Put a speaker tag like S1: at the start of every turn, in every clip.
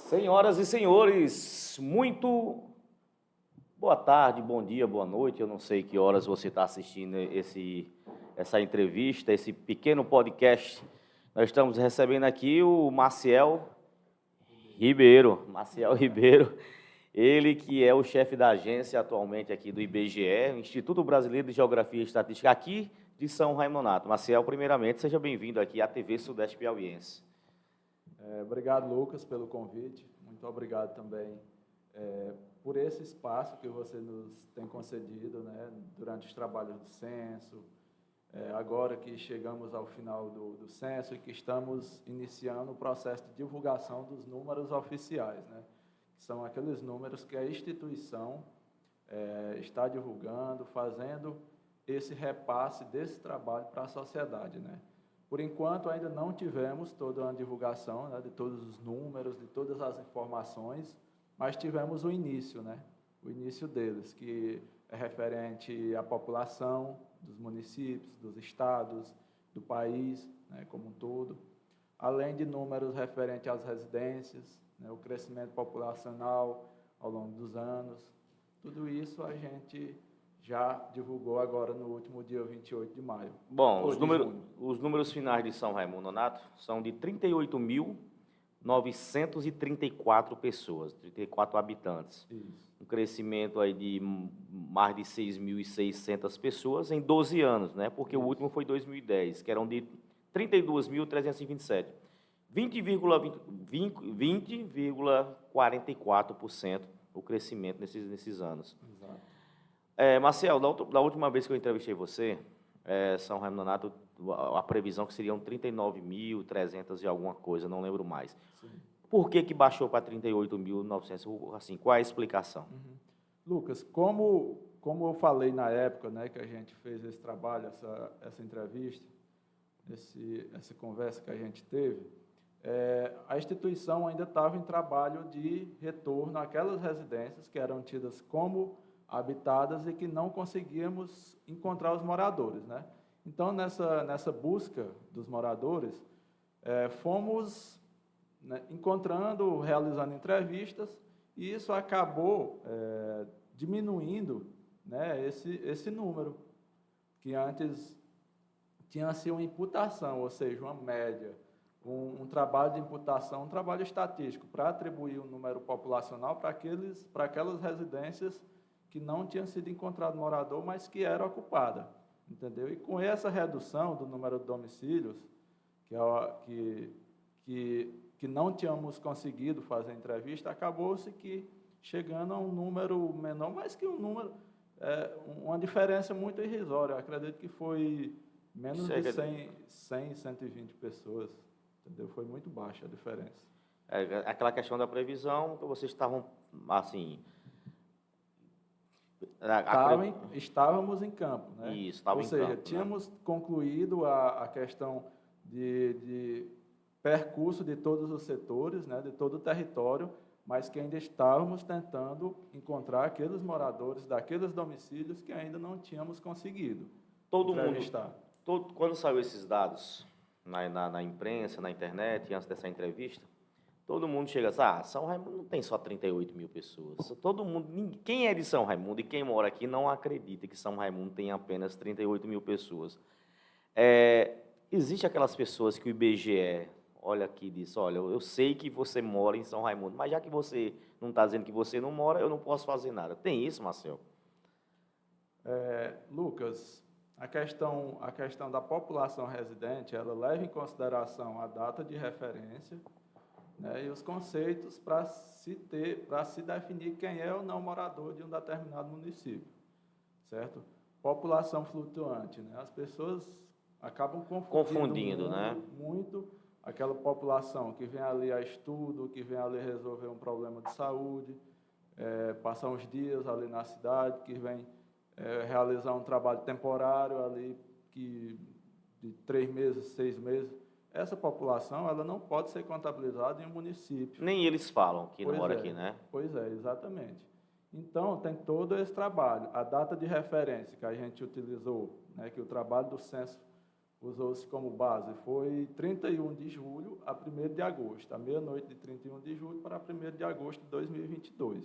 S1: Senhoras e senhores, muito boa tarde, bom dia, boa noite. Eu não sei que horas você está assistindo essa entrevista, esse pequeno podcast. Nós estamos recebendo aqui o Maciel Ribeiro. Maciel Ribeiro, ele que é o chefe da agência atualmente aqui do IBGE, Instituto Brasileiro de Geografia e Estatística, aqui de São Raimundo Nonato. Maciel, primeiramente, seja bem-vindo aqui à TV Sudeste Piauiense.
S2: Obrigado, Lucas, pelo convite. Muito obrigado também por esse espaço que você nos tem concedido, né, durante os trabalhos do censo. Agora que chegamos ao final do censo e que estamos iniciando o processo de divulgação dos números oficiais, né, que são aqueles números que a instituição está divulgando, fazendo esse repasse desse trabalho para a sociedade, né. Por enquanto, ainda não tivemos toda uma divulgação, né, de todos os números, de todas as informações, mas tivemos o início, né, o início deles, que é referente à população dos municípios, dos estados, do país, né, como um todo, além de números referentes às residências, né, o crescimento populacional ao longo dos anos. Tudo isso a gente já divulgou agora no último dia 28 de maio.
S1: Bom, os números finais de São Raimundo Nonato são de 38.934 pessoas, 34 habitantes.
S2: Isso.
S1: Um crescimento aí de mais de 6.600 pessoas em 12 anos, né? Porque o último foi 2010, que eram de 32.327. 20,44% o crescimento nesses anos.
S2: Exato.
S1: Marcel, da última vez que eu entrevistei você, São Raimundo Nonato, a previsão que seriam 39.300 e alguma coisa, não lembro mais.
S2: Sim.
S1: Por que baixou para 38.900? Assim, qual é a explicação?
S2: Lucas, como eu falei na época, né, que a gente fez esse trabalho, essa entrevista, essa conversa que a gente teve, a instituição ainda estava em trabalho de retorno àquelas residências que eram tidas como habitadas e que não conseguíamos encontrar os moradores, né? Então, nessa busca dos moradores, fomos, né, encontrando, realizando entrevistas, e isso acabou diminuindo, né, esse número, que antes tinha-se uma imputação, ou seja, uma média, um trabalho de imputação, um trabalho estatístico, para atribuir um número populacional para aquelas residências que não tinha sido encontrado morador, mas que era ocupada, entendeu? E com essa redução do número de domicílios, que não tínhamos conseguido fazer entrevista, acabou-se que chegando a um número menor, mas que um número, uma diferença muito irrisória. Eu acredito que foi menos de 120 pessoas, entendeu? Foi muito baixa a diferença.
S1: Aquela questão da previsão, que vocês estavam, assim...
S2: Estávamos em campo, né?
S1: Isso, estava em campo.
S2: Ou seja, tínhamos concluído a questão de percurso de todos os setores, né, de todo o território, mas que ainda estávamos tentando encontrar aqueles moradores daqueles domicílios que ainda não tínhamos conseguido entrevistar.
S1: Quando saiu esses dados na imprensa, na internet, antes dessa entrevista, todo mundo chega assim, São Raimundo não tem só 38 mil pessoas. Quem é de São Raimundo e quem mora aqui não acredita que São Raimundo tem apenas 38 mil pessoas. Existe aquelas pessoas que o IBGE olha aqui e diz, olha, eu sei que você mora em São Raimundo, mas já que você não está dizendo que você não mora, eu não posso fazer nada. Tem isso, Marcel?
S2: Lucas, a questão da população residente, ela leva em consideração a data de referência, né, e os conceitos para se definir quem é ou não morador de um determinado município, certo? População flutuante, né? As pessoas acabam confundindo,
S1: né?
S2: Muito aquela população que vem ali a estudo, que vem ali resolver um problema de saúde, passar uns dias ali na cidade, que vem realizar um trabalho temporário ali, de 3 meses, 6 meses. Essa população, ela não pode ser contabilizada em um município.
S1: Nem eles falam que não mora aqui, né?
S2: Pois é, exatamente. Então, tem todo esse trabalho. A data de referência que a gente utilizou, né, que o trabalho do censo usou-se como base, foi 31 de julho a 1º de agosto, a meia-noite de 31 de julho para 1º de agosto de 2022.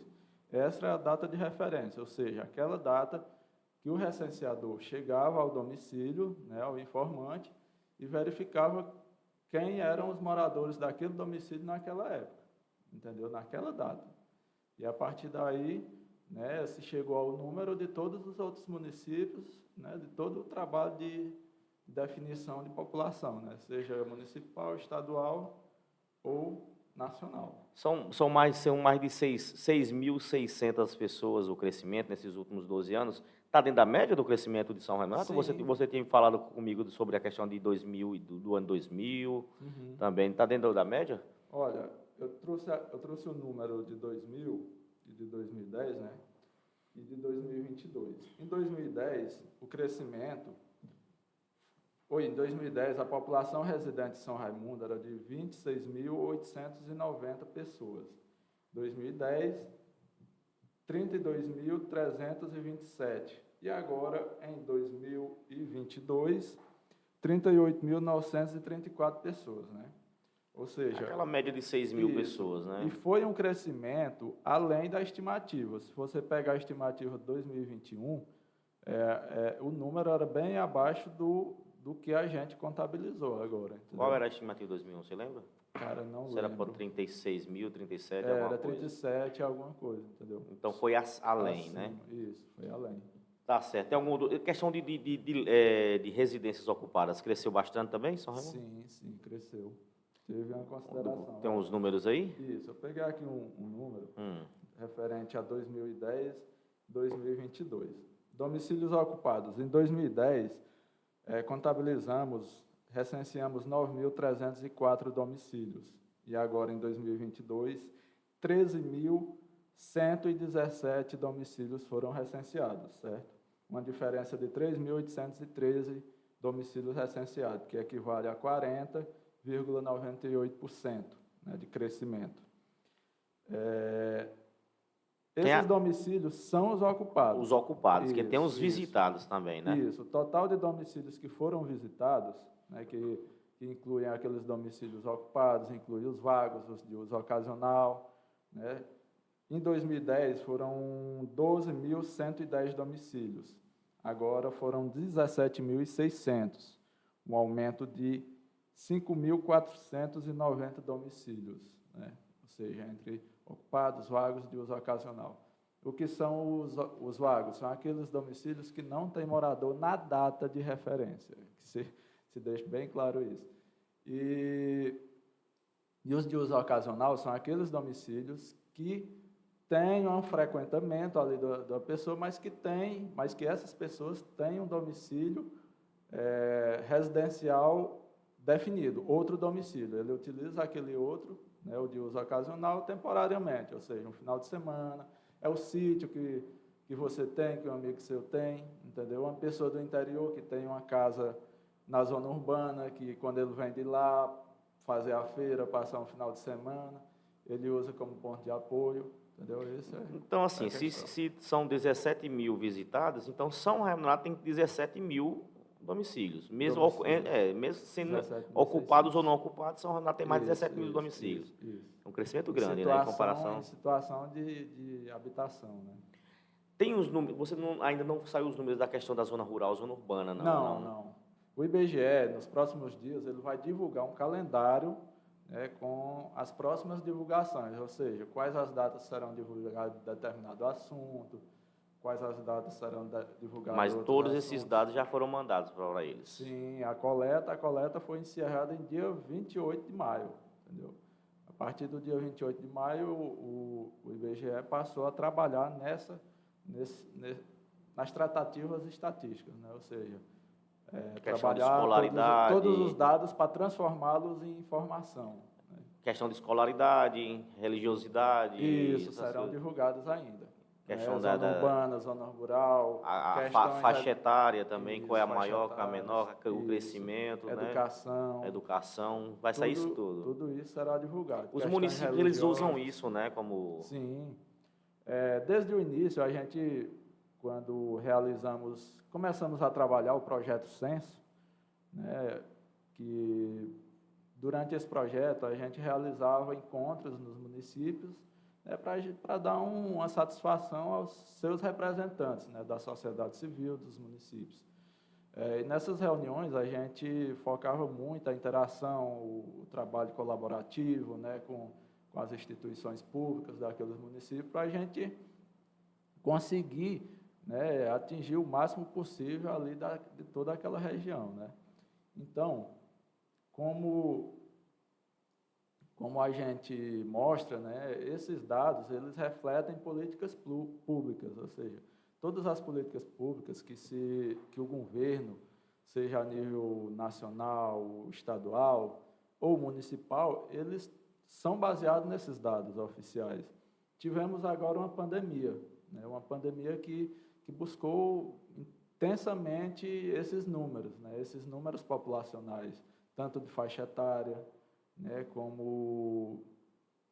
S2: Essa é a data de referência, ou seja, aquela data que o recenseador chegava ao domicílio, né, ao informante, e verificava quem eram os moradores daquele domicílio naquela época, entendeu? Naquela data. E a partir daí, né, se chegou ao número de todos os outros municípios, né, de todo o trabalho de definição de população, né, seja municipal, estadual ou nacional.
S1: São mais de 6.600 pessoas o crescimento nesses últimos 12 anos. Está dentro da média do crescimento de São Renato?
S2: Sim.
S1: Você tinha falado comigo sobre a questão de 2000, do ano 2000, também está dentro da média?
S2: Olha, eu trouxe o número de 2000 e de 2010, né, e de 2022. Em 2010, o crescimento... em 2010, a população residente de São Raimundo era de 26.890 pessoas. 2010, 32.327. E agora, em 2022, 38.934 pessoas, né? Ou seja...
S1: Aquela média de 6.000 pessoas, né?
S2: E foi um crescimento além da estimativa. Se você pegar a estimativa de 2021, o número era bem abaixo do que a gente contabilizou agora. Entendeu?
S1: Qual era a estimativa de 2001, você lembra?
S2: Cara, não lembro.
S1: Era para 36 mil, 37,
S2: era
S1: alguma coisa?
S2: 37, alguma coisa, entendeu?
S1: Então foi além,
S2: assim,
S1: né?
S2: Isso, foi além.
S1: Tá certo. Tem questão de residências ocupadas, cresceu bastante também, São Raimundo?
S2: Sim, cresceu. Teve uma consideração.
S1: Tem uns números aí?
S2: Isso, eu peguei aqui um número referente a 2010, 2022. Domicílios ocupados. Em 2010, recenseamos 9.304 domicílios. E agora, em 2022, 13.117 domicílios foram recenseados, certo? Uma diferença de 3.813 domicílios recenseados, que equivale a 40,98%, né, de crescimento. Esses domicílios são os ocupados.
S1: Os ocupados, que tem os visitados também, né?
S2: Isso. O total de domicílios que foram visitados, né, que incluem aqueles domicílios ocupados, inclui os vagos, os de uso ocasional, né? Em 2010 foram 12.110 domicílios. Agora foram 17.600, um aumento de 5.490 domicílios, né? Ou seja, entre ocupados, vagos de uso ocasional. O que são os vagos? São aqueles domicílios que não tem morador na data de referência, que se deixe bem claro isso. E os de uso ocasional são aqueles domicílios que têm um frequentamento ali da pessoa, mas que essas pessoas têm um domicílio residencial definido, outro domicílio. Ele utiliza aquele outro, né, o de uso ocasional, temporariamente, ou seja, um final de semana. É o sítio que você tem, que um amigo seu tem, entendeu? Uma pessoa do interior que tem uma casa na zona urbana, que quando ele vem de lá fazer a feira, passar um final de semana, ele usa como ponto de apoio, entendeu?
S1: Então, assim, se são 17 mil visitados, então São Renato tem 17 mil domicílios. Mesmo sendo ocupados ou não ocupados, São Renato tem mais de 17 mil domicílios.
S2: Isso.
S1: É um crescimento grande, né, em comparação.
S2: Em situação de habitação, né?
S1: Tem os números, você ainda não saiu os números da questão da zona rural, zona urbana, não?
S2: Não. O IBGE, nos próximos dias, ele vai divulgar um calendário, né, com as próximas divulgações, ou seja, quais as datas serão divulgadas de determinado assunto, quais as datas serão divulgadas.
S1: Mas todos esses dados já foram mandados para eles?
S2: Sim, a coleta foi encerrada em dia 28 de maio, entendeu? A partir do dia 28 de maio, o IBGE passou a trabalhar nas tratativas estatísticas, né? Ou seja, trabalhar todos os dados para transformá-los em informação. Né?
S1: Questão de escolaridade, religiosidade.
S2: Isso, serão divulgados ainda.
S1: Questão
S2: zona urbana, zona rural.
S1: A faixa etária também, qual é a maior, qual é a menor, o crescimento, educação, vai sair isso tudo.
S2: Tudo isso será divulgado.
S1: Os municípios, eles usam isso, né, como...
S2: Sim. Desde o início, a gente, quando começamos a trabalhar o projeto Censo, né, que durante esse projeto a gente realizava encontros nos municípios, né, para dar uma satisfação aos seus representantes, né, da sociedade civil, dos municípios. E nessas reuniões a gente focava muito a interação, o trabalho colaborativo, né, com as instituições públicas daqueles municípios, para a gente conseguir, né, atingir o máximo possível ali de toda aquela região, né. Então, como a gente mostra, né, esses dados, eles refletem políticas públicas, ou seja, todas as políticas públicas que o governo, seja a nível nacional, estadual ou municipal, eles são baseados nesses dados oficiais. Tivemos agora uma pandemia, né, uma pandemia que buscou intensamente esses números, né, esses números populacionais, tanto de faixa etária, né, como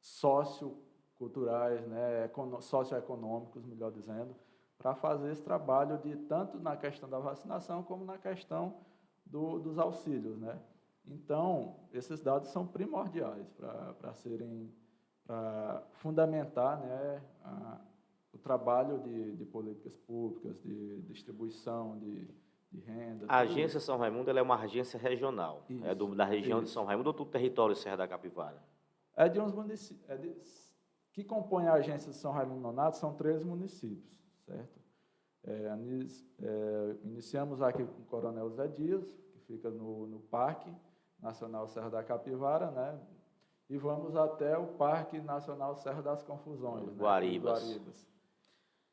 S2: socioculturais, né, socioeconômicos, melhor dizendo, para fazer esse trabalho de tanto na questão da vacinação como na questão dos auxílios, né? Então, esses dados são primordiais para fundamentar, né, o trabalho de políticas públicas, de distribuição de renda.
S1: A Agência São Raimundo ela é uma agência regional,
S2: Isso,
S1: da região de São Raimundo ou do território Serra da Capivara?
S2: É de uns municípios, que compõem a Agência de São Raimundo Nonato, são 13 municípios, certo? Iniciamos aqui com o Coronel Zé Dias, que fica no Parque Nacional Serra da Capivara, né? E vamos até o Parque Nacional Serra das Confusões, né?
S1: Guaribas.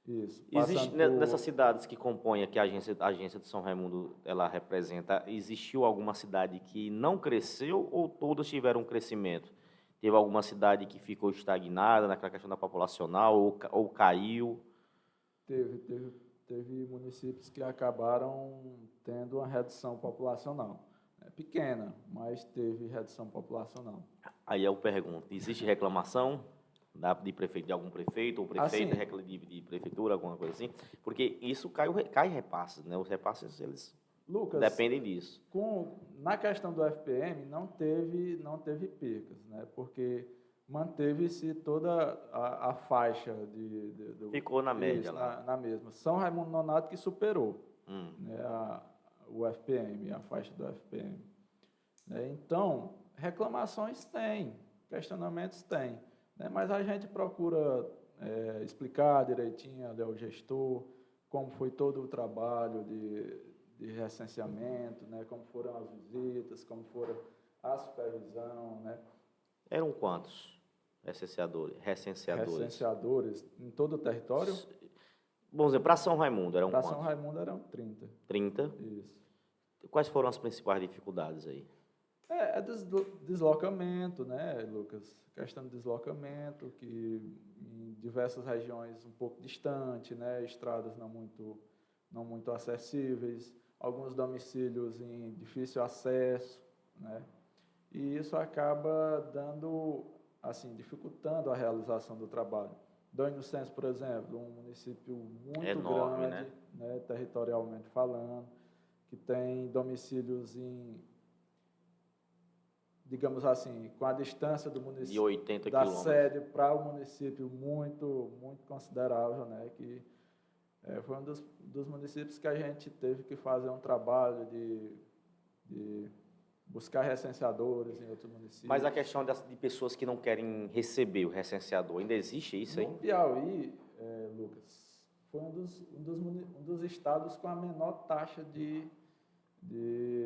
S2: Isso.
S1: Existe, nessas cidades que compõem aqui a agência de São Raimundo, ela representa, existiu alguma cidade que não cresceu ou todas tiveram um crescimento? Teve alguma cidade que ficou estagnada naquela questão da populacional ou caiu?
S2: Teve municípios que acabaram tendo uma redução populacional. É pequena, mas teve redução populacional.
S1: Aí eu pergunto, existe reclamação de algum prefeito ou prefeita de prefeitura, alguma coisa assim? Porque isso cai repasses, né? Os repasses, eles dependem disso.
S2: Na questão do FPM, não teve percas, né? Porque manteve-se toda a faixa
S1: Ficou na média lá.
S2: Na mesma. São Raimundo Nonato que superou, né, o FPM, a faixa do FPM. Então, reclamações tem, questionamentos tem, né, mas a gente procura explicar direitinho ali ao gestor como foi todo o trabalho de recenseamento, né, como foram as visitas, como foram a supervisão, né.
S1: Eram quantos recenseadores?
S2: Recenseadores em todo o território?
S1: Vamos dizer, para São Raimundo eram quantos?
S2: Para São Raimundo eram 30.
S1: 30?
S2: Isso.
S1: Quais foram as principais dificuldades aí?
S2: Deslocamento, né, Lucas? Questão de deslocamento, que em diversas regiões um pouco distante, né, estradas não muito acessíveis, alguns domicílios em difícil acesso, né? E isso acaba dificultando a realização do trabalho. Dom Inocêncio, por exemplo, um município muito
S1: enorme,
S2: grande, né, territorialmente falando, que tem domicílios digamos assim, com a distância do município,
S1: de 80
S2: da
S1: quilômetros.
S2: sede para o município muito considerável, né, que foi um dos municípios que a gente teve que fazer um trabalho de buscar recenseadores em outros municípios.
S1: Mas a questão de pessoas que não querem receber o recenseador, ainda existe isso aí?
S2: No Piauí, Lucas, foi um dos estados com a menor taxa de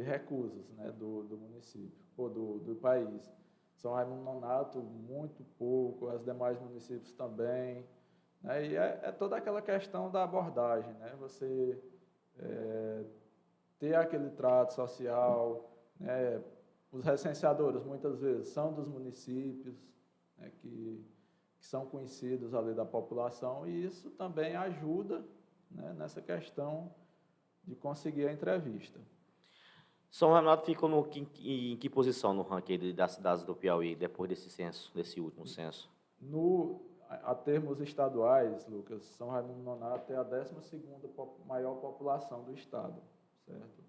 S2: recusas, né, do município, ou do país. São Raimundo Nonato, muito pouco, os demais municípios também, né, e é toda aquela questão da abordagem, né, você ter aquele trato social, né, os recenseadores muitas vezes são dos municípios, né, que são conhecidos ali da população, e isso também ajuda, né, nessa questão de conseguir a entrevista.
S1: São Renato ficou em que posição no ranking das cidades do Piauí, depois desse último censo?
S2: A termos estaduais, Lucas, São Raimundo Nonato é a 12ª maior população do estado, certo?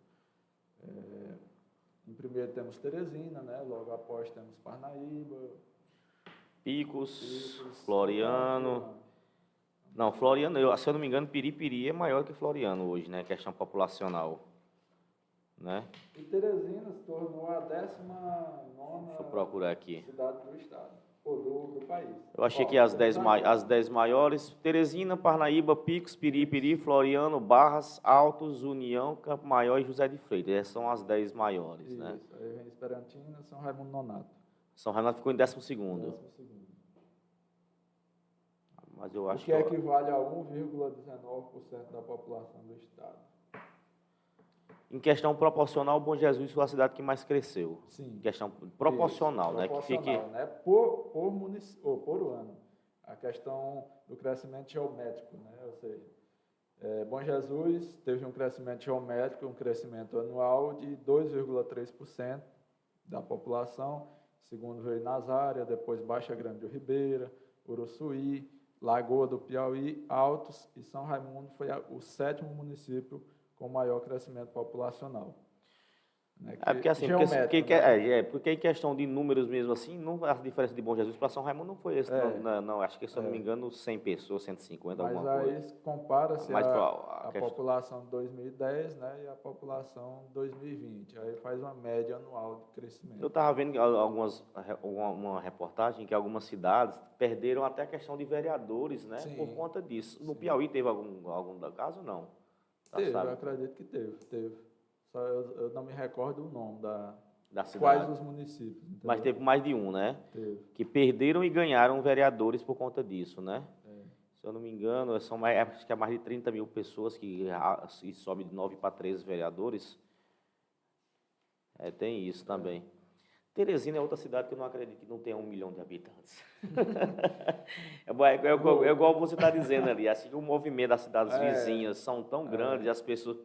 S2: Em primeiro temos Teresina, né? Logo após temos Parnaíba,
S1: Picos, Floriano. Não, Floriano, se eu não me engano, Piripiri é maior que Floriano hoje, né? Questão populacional. Né?
S2: E Teresina se tornou a 19ª
S1: Deixa eu procurar aqui.
S2: cidade do estado, ou do país.
S1: Eu achei que as 10 maiores: Teresina, Parnaíba, Picos, Piripiri, Floriano, Barras, Altos, União, Campo Maior e José de Freitas. Essas são as 10 maiores.
S2: Isso,
S1: né?
S2: Aí vem Esperantina, São Raimundo Nonato.
S1: São Renato ficou em 12º. Mas eu acho
S2: o que equivale a 1,19% da população do estado.
S1: Em questão proporcional, Bom Jesus foi a cidade que mais cresceu.
S2: Sim.
S1: Em questão proporcional,
S2: isso,
S1: né?
S2: Proporcional,
S1: Que fique...
S2: né? Por ano. A questão do crescimento geométrico, né? Ou seja, Bom Jesus teve um crescimento geométrico, um crescimento anual de 2,3% da população. Segundo veio Nazária, depois Baixa Grande do Ribeira, Uruçuí, Lagoa do Piauí, Altos e São Raimundo foi o 7º município com maior crescimento populacional. Né?
S1: Porque assim, porque em questão de números mesmo assim, não, a diferença de Bom Jesus para São Raimundo não foi esse, não, acho que, se eu não me engano, 100 pessoas, 150,
S2: mas
S1: alguma coisa.
S2: Mas aí compara-se a população de 2010, né, e a população de 2020, aí faz uma média anual de crescimento.
S1: Eu estava vendo uma reportagem que algumas cidades perderam até a questão de vereadores, né, por conta disso. No Piauí teve algum caso ou não?
S2: Teve, eu acredito que teve. Só eu não me recordo o nome
S1: da cidade.
S2: Quais os municípios. Entendeu?
S1: Mas teve mais de um, né?
S2: Teve.
S1: Que perderam e ganharam vereadores por conta disso, né? Se eu não me engano, acho que é mais de 30 mil pessoas que sobe de 9 para 13 vereadores. Tem isso também. Teresina é outra cidade que eu não acredito que não tenha 1 milhão de habitantes. é igual você está dizendo ali. Assim, o movimento das cidades vizinhas são tão grandes, as pessoas...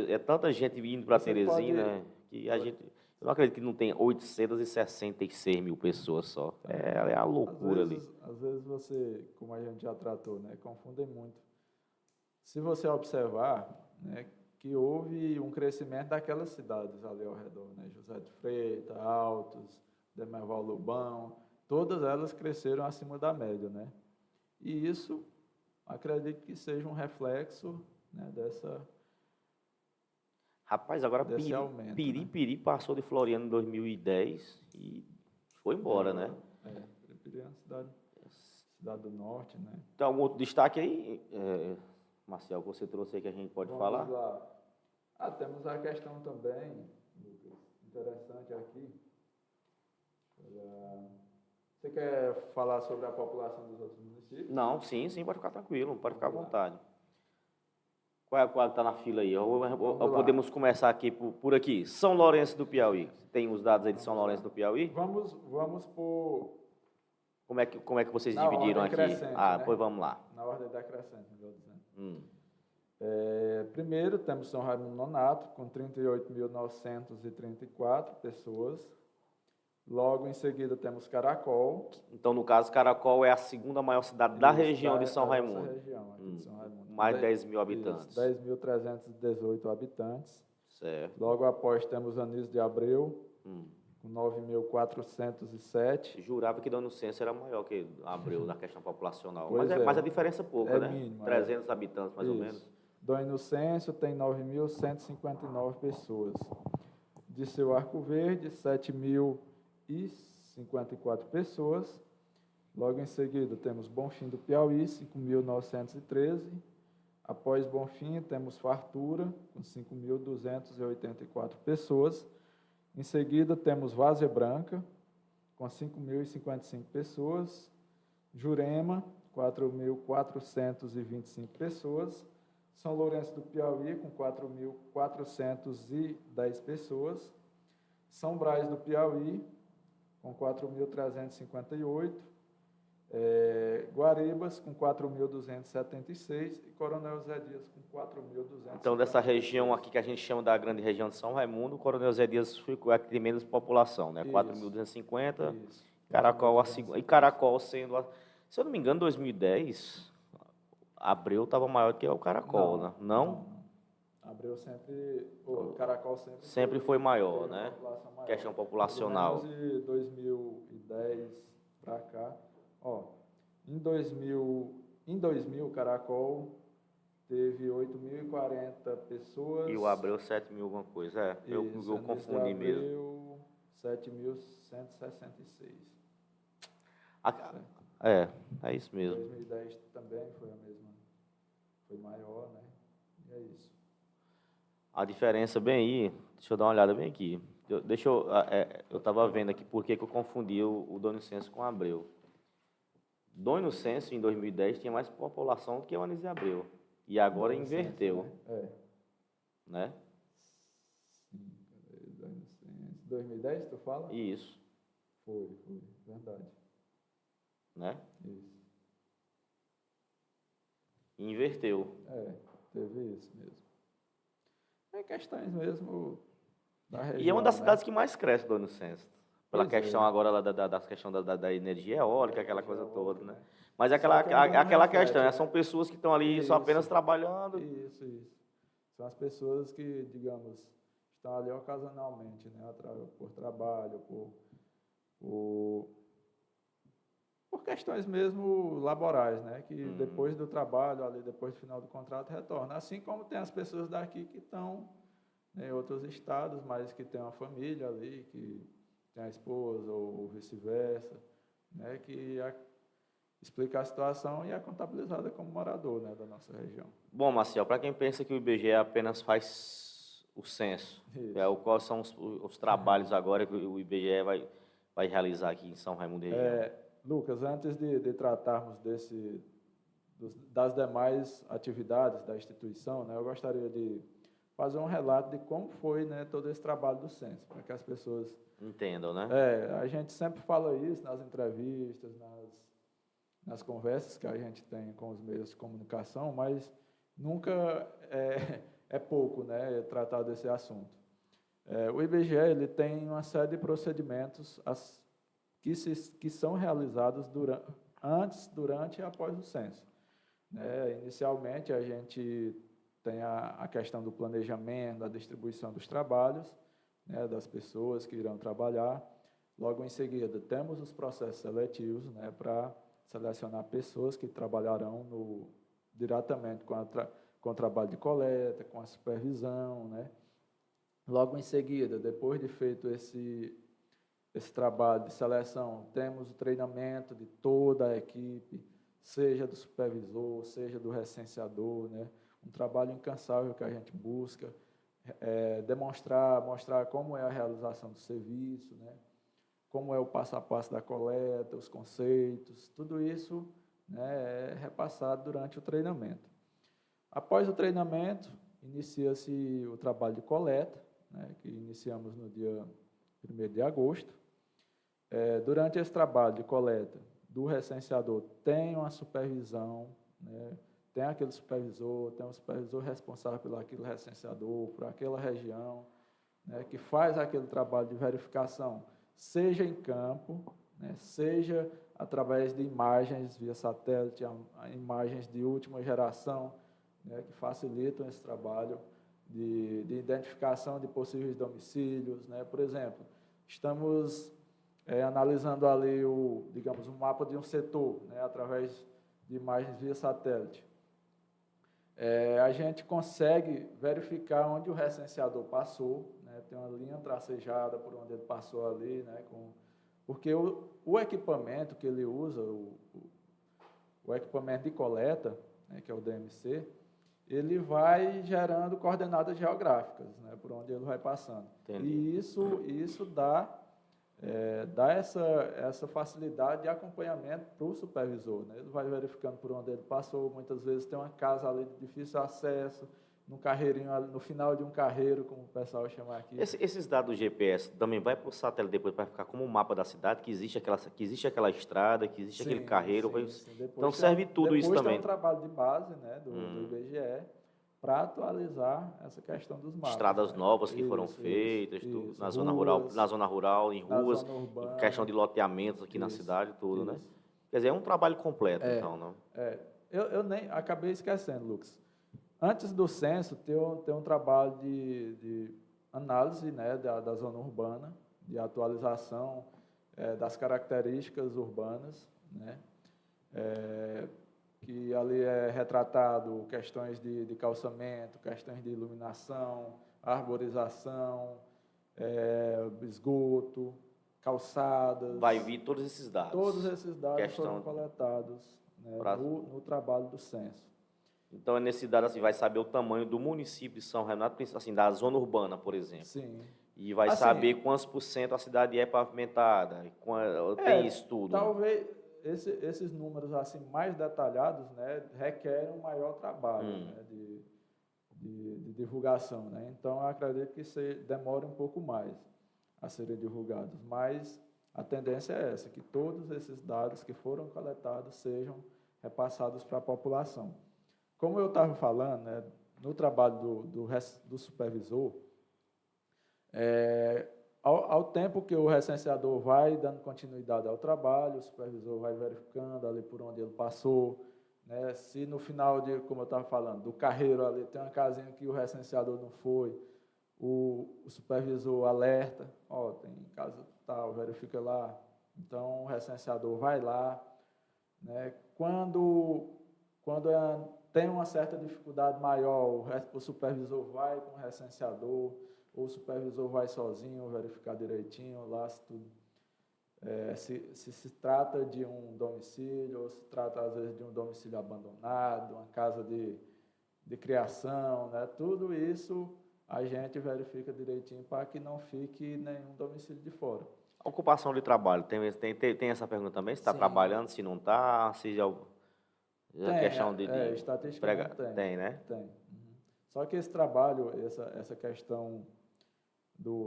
S1: É tanta gente vindo para Teresina que eu não acredito que não tem 866 mil pessoas só. É a loucura ali.
S2: Às vezes você, como a gente já tratou, né, confundem muito. Se você observar, né, que houve um crescimento daquelas cidades ali ao redor, né, José de Freitas, Altos, Demerval Lobão, todas elas cresceram acima da média, né? E isso, acredito que seja um reflexo, né, dessa...
S1: Rapaz, agora Piripiri passou de Floriano em 2010 e foi embora, né?
S2: Piripiri é uma cidade do norte, né?
S1: Tem algum outro destaque aí, Marcial, que você trouxe aí que a gente pode falar?
S2: Vamos lá. Temos a questão também, Lucas, interessante aqui. Você quer falar sobre a população dos outros municípios?
S1: Não, sim, pode ficar tranquilo, pode ficar à vontade. Qual que está na fila aí? Ou podemos começar aqui por aqui. São Lourenço do Piauí. Tem os dados aí de São Lourenço do Piauí?
S2: Vamos por...
S1: Como é que vocês dividiram aqui?
S2: Né?
S1: Pois vamos lá.
S2: Na ordem decrescente, melhor dizendo. Primeiro, temos São Raimundo Nonato, com 38.934 pessoas. Logo em seguida, temos Caracol.
S1: Então, no caso, Caracol é a segunda maior cidade da região de São Raimundo.
S2: Região, aqui de São Raimundo.
S1: Mais de 10 mil habitantes.
S2: 10.318 habitantes.
S1: Certo.
S2: Logo após, temos Anísio de Abreu, com 9.407.
S1: Jurava que Dona Censo era maior que Abreu na questão populacional. Mas a diferença é pouca, né?
S2: Mínima,
S1: 300 habitantes, mais ou menos.
S2: Dom Inocêncio tem 9.159 pessoas. De Seu Arco Verde, 7.054 pessoas. Logo em seguida, temos Bonfim do Piauí, 5.913. Após Bonfim, temos Fartura, com 5.284 pessoas. Em seguida, temos Várzea Branca, com 5.055 pessoas. Jurema, 4.425 pessoas. São Lourenço do Piauí, com 4.410 pessoas. São Brás do Piauí, com 4.358. Guaribas, com 4.276. E Coronel Zé Dias, com 4.200.
S1: Então, dessa região aqui que a gente chama da grande região de São Raimundo, o Coronel Zé Dias ficou aqui de menos população, né? 4.250. Caracol, e Caracol sendo... Se eu não me engano, em 2010... Abreu estava maior que o Caracol, né? Não?
S2: Abreu sempre, o Caracol sempre,
S1: Sempre foi maior,
S2: teve uma
S1: né?
S2: população maior.
S1: Questão populacional.
S2: Pelo menos de 2010 para cá. Ó, em 2000 o Caracol teve 8.040 pessoas.
S1: E o Abreu 7.000 alguma coisa. Eu confundi mesmo.
S2: Abreu 7.166.
S1: É isso mesmo.
S2: 2010 também foi a mesma, foi maior, né? E é isso.
S1: A diferença bem aí, deixa eu dar uma olhada bem aqui. Eu estava vendo aqui por que eu confundi o Dom Inocêncio com o Abreu. Dom Inocêncio, em 2010, tinha mais população do que o Anísio Abreu. E agora inverteu. Né?
S2: Sim, Dom Inocêncio. 2010, tu fala?
S1: Isso.
S2: Foi, verdade.
S1: Né?
S2: Isso.
S1: Inverteu.
S2: Teve isso mesmo. É questões mesmo da região.
S1: E é uma das
S2: né?
S1: cidades que mais cresce, Dom Inocêncio. Pela
S2: Pois
S1: questão
S2: é.
S1: agora lá da questão da energia eólica, aquela coisa toda, né?
S2: né?
S1: Mas é
S2: Só que ainda não
S1: aquela
S2: reflete,
S1: questão,
S2: né?
S1: são pessoas que estão ali só apenas trabalhando.
S2: Isso. São as pessoas que, digamos, estão ali ocasionalmente, né? Por trabalho, por questões mesmo laborais, né? Que depois do trabalho, ali depois do final do contrato, retorna. Assim como tem as pessoas daqui que estão em outros estados, mas que tem uma família ali, que tem a esposa ou vice-versa, né? Que explica a situação e é contabilizada como morador, né, da nossa região.
S1: Bom, Marcel, para quem pensa que o IBGE apenas faz o censo, quais são os trabalhos agora que o IBGE vai realizar aqui em São Raimundo e região?
S2: Lucas, antes de tratarmos das demais atividades da instituição, né, eu gostaria de fazer um relato de como foi, né, todo esse trabalho do censo, para que as pessoas
S1: entendam, né?
S2: A gente sempre fala isso nas entrevistas, nas conversas que a gente tem com os meios de comunicação, mas nunca é pouco, né, tratar desse assunto. O IBGE ele tem uma série de procedimentos que são realizados antes, durante e após o censo. Inicialmente, a gente tem a questão do planejamento, da distribuição dos trabalhos, né, das pessoas que irão trabalhar. Logo em seguida, temos os processos seletivos, né, para selecionar pessoas que trabalharão diretamente com o trabalho de coleta, com a supervisão, né. Logo em seguida, depois de feito esse trabalho de seleção, temos o treinamento de toda a equipe, seja do supervisor, seja do recenseador, né? Um trabalho incansável que a gente busca, mostrar como é a realização do serviço, né? Como é o passo a passo da coleta, os conceitos, tudo isso, né, é repassado durante o treinamento. Após o treinamento, inicia-se o trabalho de coleta, né, que iniciamos no dia 1º de agosto. Durante esse trabalho de coleta do recenseador, tem uma supervisão, né, tem aquele supervisor, tem um supervisor responsável pelo aquele recenseador, por aquela região, né, que faz aquele trabalho de verificação, seja em campo, né, seja através de imagens via satélite, imagens de última geração, né, que facilitam esse trabalho de identificação de possíveis domicílios, né? Por exemplo, estamos analisando ali um mapa de um setor, né, através de imagens via satélite. A gente consegue verificar onde o recenseador passou, né, tem uma linha tracejada por onde ele passou ali, né, porque o equipamento que ele usa, o equipamento de coleta, né, que é o DMC, ele vai gerando coordenadas geográficas, né, por onde ele vai passando.
S1: Entendi.
S2: E isso dá essa facilidade de acompanhamento para o supervisor, né? Ele vai verificando por onde ele passou, muitas vezes tem uma casa ali de difícil acesso, num carreirinho, no final de um carreiro, como o pessoal chama aqui.
S1: Esses dados do GPS também vai para o satélite depois para ficar como um mapa da cidade, que existe aquela estrada, que existe aquele carreiro.
S2: Sim.
S1: Então serve tudo isso também.
S2: Depois tem um trabalho de base, né, do IBGE, para atualizar essa questão dos mapas.
S1: Estradas novas que foram feitas, tudo, na zona rural, em ruas, em questão de loteamentos aqui na cidade, tudo, né? Quer dizer, é um trabalho completo, então, não?
S2: Eu nem acabei esquecendo, Lucas. Antes do censo, tem um trabalho de análise, né, da zona urbana, de atualização das características urbanas, né, que ali é retratado questões de calçamento, questões de iluminação, arborização, esgoto, calçadas.
S1: Vai vir todos esses dados.
S2: Todos esses dados foram coletados, né, no trabalho do censo.
S1: Então, é nesse dado, assim, vai saber o tamanho do município de São Renato, assim, da zona urbana, por exemplo.
S2: Sim.
S1: E vai saber quantos por cento a cidade é pavimentada. Tem isso tudo.
S2: Talvez esses números assim mais detalhados, né, requerem um maior trabalho, né, de divulgação, né? Então, eu acredito que isso demora um pouco mais a serem divulgados. Mas a tendência é essa, que todos esses dados que foram coletados sejam repassados para a população. Como eu estava falando, né, no trabalho do supervisor, ao tempo que o recenseador vai dando continuidade ao trabalho, o supervisor vai verificando ali por onde ele passou, né, se no final, como eu estava falando, do carreiro ali tem uma casinha que o recenseador não foi, o supervisor alerta, tem casa tal, verifica lá. Então, o recenseador vai lá, né, quando tem uma certa dificuldade maior, o supervisor vai com o recenseador, ou o supervisor vai sozinho verificar direitinho lá se tudo, se trata de um domicílio, ou se trata às vezes de um domicílio abandonado, uma casa de criação, né? Tudo isso a gente verifica direitinho para que não fique nenhum domicílio de fora.
S1: A ocupação de trabalho, tem essa pergunta também? Se está trabalhando, se não está, se já...
S2: Tem,
S1: questão
S2: estatisticamente
S1: tem, né?
S2: Tem. Uhum. Só que esse trabalho, essa questão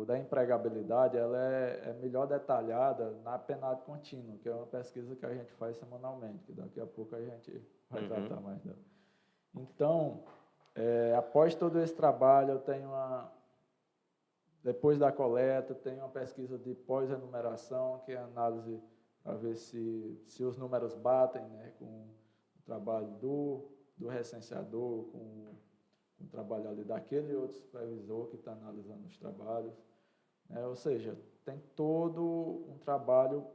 S2: da empregabilidade, ela é melhor detalhada na PNAD contínua, que é uma pesquisa que a gente faz semanalmente, que daqui a pouco a gente vai tratar mais dela. Então, após todo esse trabalho, eu tenho depois da coleta, tem uma pesquisa de pós-enumeração, que é a análise para ver se os números batem, né, com o trabalho do recenseador, com o trabalho ali daquele outro supervisor que está analisando os trabalhos. Ou seja, tem todo um trabalho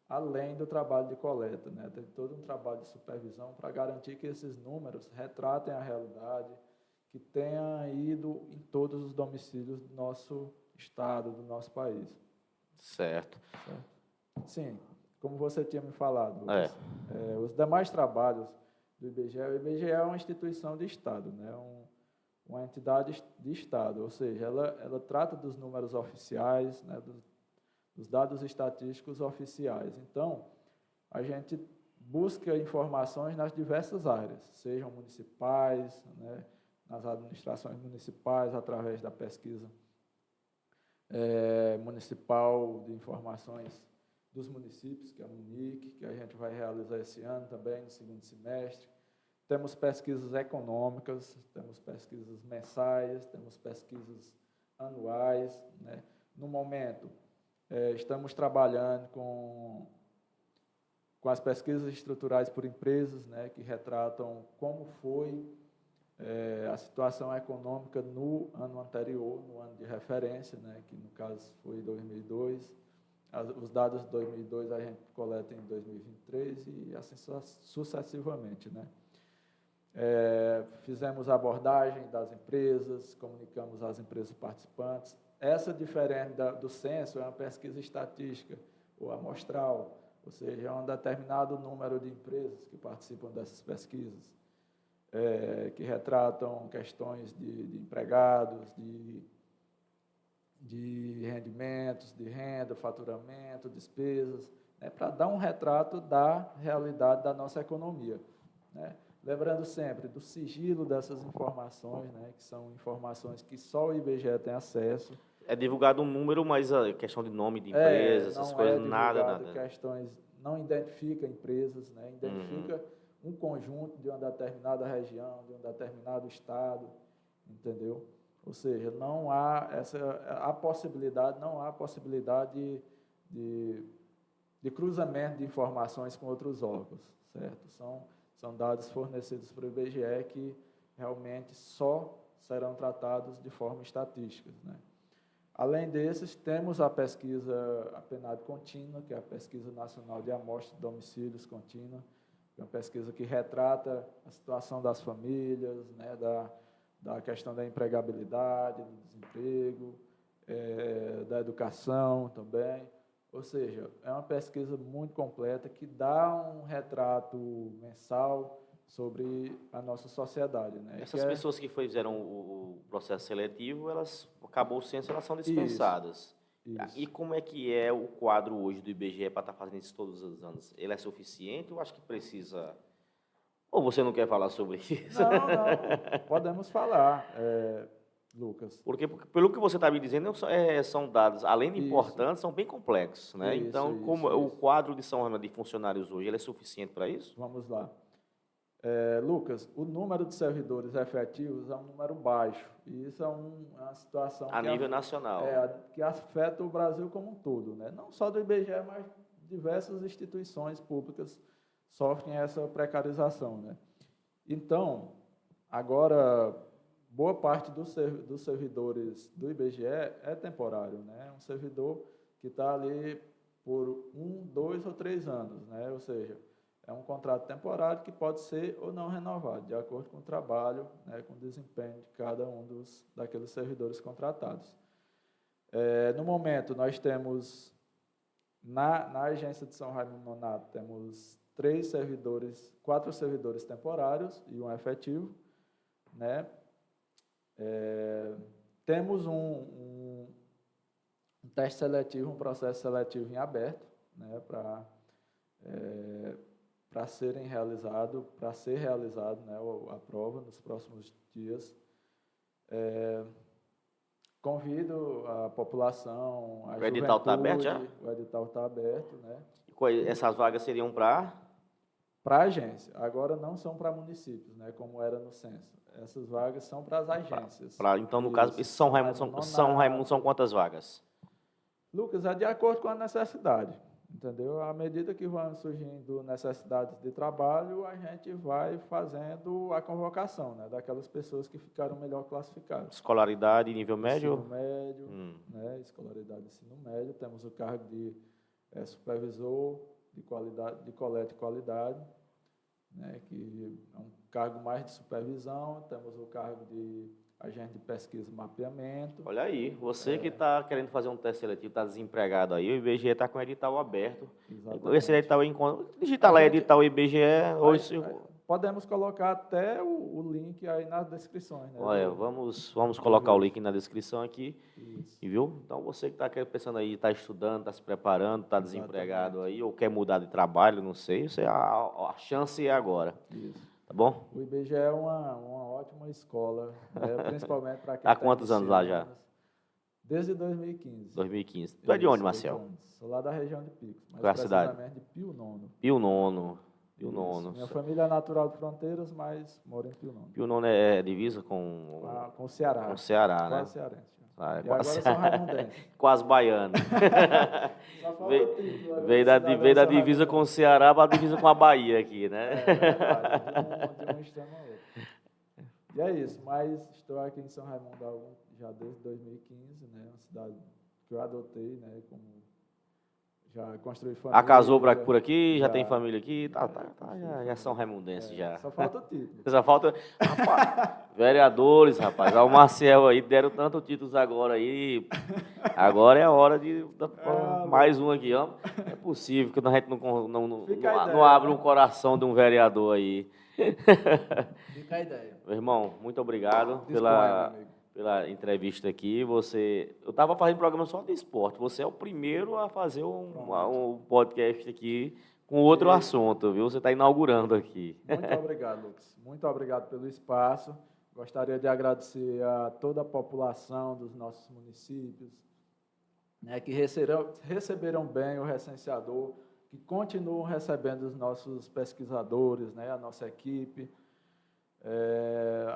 S2: além do trabalho de coleta, né? Tem todo um trabalho de supervisão para garantir que esses números retratem a realidade, que tenha ido em todos os domicílios do nosso estado, do nosso país.
S1: Certo.
S2: Sim, como você tinha me falado, Lucas, os demais trabalhos do IBGE, o IBGE é uma instituição de Estado, né? Uma entidade de Estado, ou seja, ela trata dos números oficiais, né? Dos dados estatísticos oficiais. Então, a gente busca informações nas diversas áreas, sejam municipais, né? Nas administrações municipais, através da pesquisa municipal de informações dos municípios, que é a MUNIC, que a gente vai realizar esse ano também, no segundo semestre. Temos pesquisas econômicas, temos pesquisas mensais, temos pesquisas anuais, né? No momento, estamos trabalhando com as pesquisas estruturais por empresas, né, que retratam como foi a situação econômica no ano anterior, no ano de referência, né, que no caso foi 2002. Os dados de 2002 a gente coleta em 2023 e assim sucessivamente, né? Fizemos a abordagem das empresas, comunicamos às empresas participantes. Essa, diferente do censo, é uma pesquisa estatística ou amostral, ou seja, é um determinado número de empresas que participam dessas pesquisas, que retratam questões de empregados, de rendimentos, de renda, faturamento, despesas, né, para dar um retrato da realidade da nossa economia, né? Lembrando sempre do sigilo dessas informações, né, que são informações que só o IBGE tem acesso.
S1: É divulgado um número, mas a questão de nome de empresa, essas coisas, nada.
S2: Questões, não identifica empresas, né, identifica um conjunto de uma determinada região, de um determinado estado, entendeu? Ou seja, não há possibilidade de cruzamento de informações com outros órgãos, certo? São dados fornecidos para o IBGE realmente só serão tratados de forma estatística, né? Além desses, temos a pesquisa APENAD contínua, que é a Pesquisa Nacional de Amostras de Domicílios contínua, é uma pesquisa que retrata a situação das famílias, né, da questão da empregabilidade, do desemprego, da educação também. Ou seja, é uma pesquisa muito completa que dá um retrato mensal sobre a nossa sociedade, né?
S1: Essas pessoas que fizeram o processo seletivo, elas, acabou o censo, elas são dispensadas.
S2: Isso.
S1: E como é que é o quadro hoje do IBGE para estar fazendo isso todos os anos? Ele é suficiente ou acho que precisa... Ou você não quer falar sobre isso?
S2: Não, podemos falar, Lucas.
S1: Porque, pelo que você está me dizendo, são dados, além de importantes, são bem complexos, né? Então, o quadro de São Raimundo de funcionários hoje, ele é suficiente para isso?
S2: Vamos lá. Lucas, o número de servidores efetivos é um número baixo, e isso é uma situação
S1: a nível nacional,
S2: que afeta o Brasil como um todo, né? Não só do IBGE, mas diversas instituições públicas sofrem essa precarização, né? Então, agora, boa parte dos servidores do IBGE é temporário, né? Um servidor que está ali por 1, 2 ou 3 anos, né? Ou seja, é um contrato temporário que pode ser ou não renovado, de acordo com o trabalho, né, com o desempenho de cada um daqueles servidores contratados. No momento, nós temos, na agência de São Raimundo Nonato, temos 4 servidores temporários e um efetivo, né? Temos um teste seletivo, um processo seletivo em aberto, né, para ser realizado, né, a prova nos próximos dias. Convido a população, a juventude... O
S1: edital está aberto já?
S2: O edital está aberto, né?
S1: Essas vagas seriam para?
S2: Para a agência. Agora não são para municípios, né, como era no censo. Essas vagas são para as agências.
S1: Então, no caso, São Raimundo são quantas vagas?
S2: Lucas, é de acordo com a necessidade, entendeu? À medida que vão surgindo necessidades de trabalho, a gente vai fazendo a convocação, né, daquelas pessoas que ficaram melhor classificadas.
S1: Escolaridade, nível médio?
S2: Ensino médio, né, escolaridade ensino médio. Temos o cargo de supervisor de coleta e qualidade, né, que é um cargo mais de supervisão. Temos o cargo de agente de pesquisa e mapeamento.
S1: Olha aí, você que está querendo fazer um teste seletivo, está desempregado aí, o IBGE está com o edital aberto. Exatamente. Esse edital, digita lá edital IBGE.
S2: Podemos colocar até o link aí nas descrições, né?
S1: Olha, vamos colocar o link na descrição aqui. Isso. E viu? Então você que está pensando aí, está estudando, está se preparando, está desempregado aí, ou quer mudar de trabalho, não sei, a chance é agora. Isso. Tá bom?
S2: O IBGE é uma ótima escola, né? Principalmente para quem
S1: Há quantos anos lá já?
S2: Desde 2015.
S1: 2015. Tu é de onde, Marcel?
S2: Sou lá da região de Picos,
S1: qual é a cidade?
S2: Precisamente de Pio Nono.
S1: Pio Nono. Pio Nono.
S2: Minha família é natural de Fronteiras, mas moro em Pio Nono.
S1: Pio Nono é divisa com
S2: o Ceará.
S1: Com o Ceará, né?
S2: Quase cearense.
S1: Ah,
S2: e agora são raimundense.
S1: Quase baiano. Veio da divisa com o Ceará para a divisa com a Bahia aqui, né?
S2: De um extremo ao outro. E é isso, mas estou aqui em São Raimundo já desde 2015, né? Uma cidade que eu adotei, né? Como já construí família.
S1: Casou por aqui, já tem família aqui, já são raimundenses já.
S2: Só falta o título.
S1: Só falta, rapaz, vereadores, rapaz, o Marcel aí deram tanto títulos agora aí, agora é a hora de mais um aqui, ó. É possível que a gente não abre um coração de um vereador aí.
S2: Fica a ideia.
S1: Meu irmão, muito obrigado pela entrevista aqui. Eu estava fazendo programa só de esporte. Você é o primeiro a fazer um podcast aqui com outro assunto, viu? Você está inaugurando aqui.
S2: Muito obrigado, Lucas. Muito obrigado pelo espaço. Gostaria de agradecer a toda a população dos nossos municípios, né, que receberam bem o recenseador, que continuam recebendo os nossos pesquisadores, né, a nossa equipe,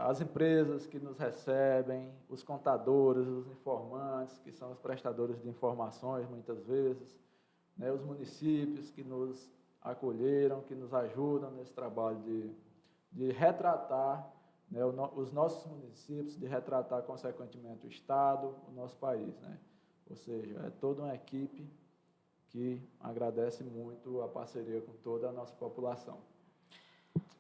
S2: as empresas que nos recebem, os contadores, os informantes, que são os prestadores de informações, muitas vezes, né, os municípios que nos acolheram, que nos ajudam nesse trabalho de retratar né, os nossos municípios, de retratar, consequentemente, o Estado, o nosso país, né? Ou seja, é toda uma equipe que agradece muito a parceria com toda a nossa população.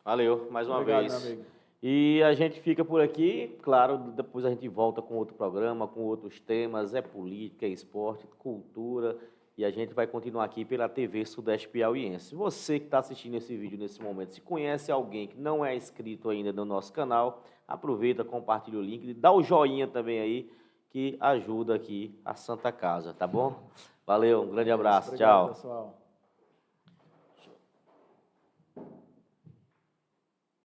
S1: Valeu, mais uma
S2: Obrigado,
S1: vez.
S2: meu amigo.
S1: E a gente fica por aqui, claro, depois a gente volta com outro programa, com outros temas, é política, é esporte, cultura, e a gente vai continuar aqui pela TV Sudeste Piauiense. Você que está assistindo esse vídeo nesse momento, se conhece alguém que não é inscrito ainda no nosso canal, aproveita, compartilha o link, dá o joinha também aí, que ajuda aqui a Santa Casa, tá bom? Valeu, um grande abraço,
S2: Obrigado,
S1: tchau.
S2: pessoal.